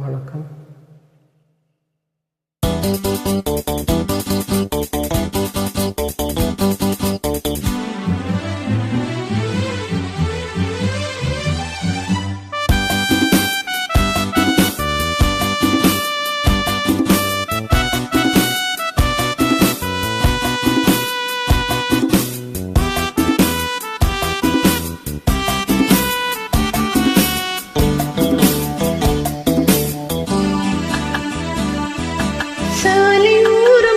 வணக்கம்.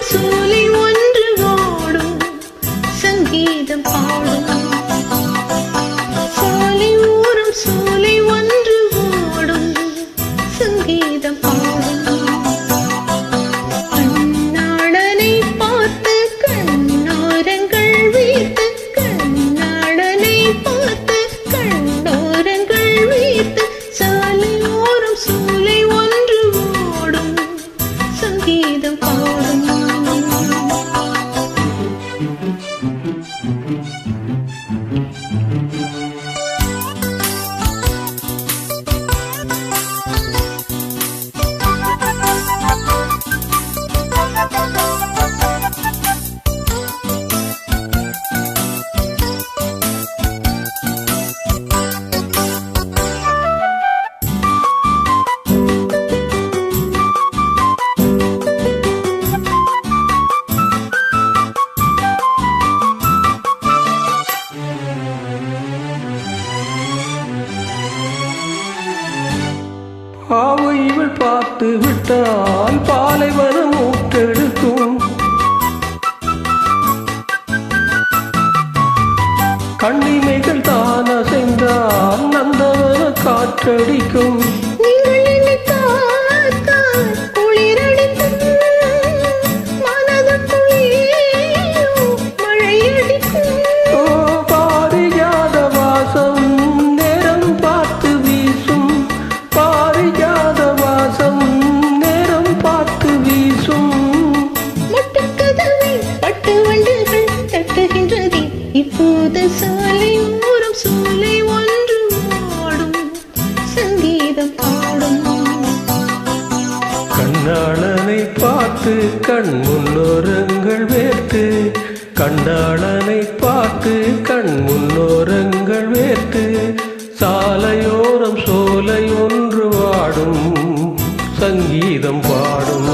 சோலை ஒன்று ஓடும் சங்கீதம் பாடும். சாலை ஓரம் சோலை ஒன்று ஓடும் சங்கீதம் பாடும். கண்ணாடனை பார்த்து கண்ணோரங்கள் வீர்த்து, கண்ணாடனை பார்த்து கண்ணோரங்கள் வீர்த்து, சாலை ஓரம் சோலை ஒன்று ஓடும் சங்கீதம் பாடும். பாவை இவள் பார்த்து விட்டால் பாலைவனம் ஊற்றெடுக்கும். கண்ணிமைகள் தான் அசைந்தால் நந்தவன காற்றடிக்கும். இப்போது சாலை ஓரம் சோலை ஒன்று ஓடும் சங்கீதம் பாடும். கண்ணாளனை பார்த்து கண் முன்னோரங்கள் வேர்த்து, கண்ணாளனை பார்த்து கண் முன்னோரங்கள் வேர்த்து, சாலையோரம் சோலை ஒன்று வாடும் சங்கீதம் பாடும்.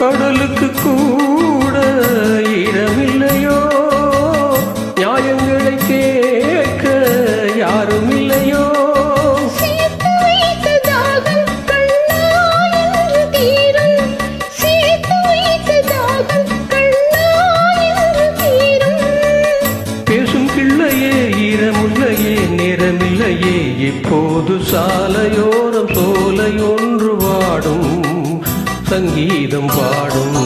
கடலுக்கு கூட இடமில்லையோ, நியாயங்களை கேட்க யாரும் இல்லையோ. பேசும் கிள்ளையே ஈரமுல்லையே நேரமில்லையே, இப்போது சாலையோரம் சோலை ஒன்று வாடும் சங்கீதம் பாடும்.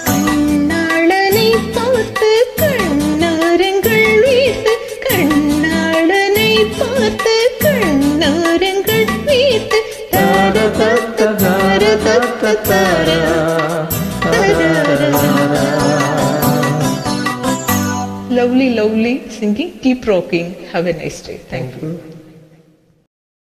கண்ணாளனை பார்த்து கண்ணோரங்கள் வீர்த்து, கண்ணாளனை பார்த்து கண்ணோரங்கள் வீர்த்து, தார தத்த தார தத்த தார. Lovely singing. Keep rocking. Have a nice day. Thank you.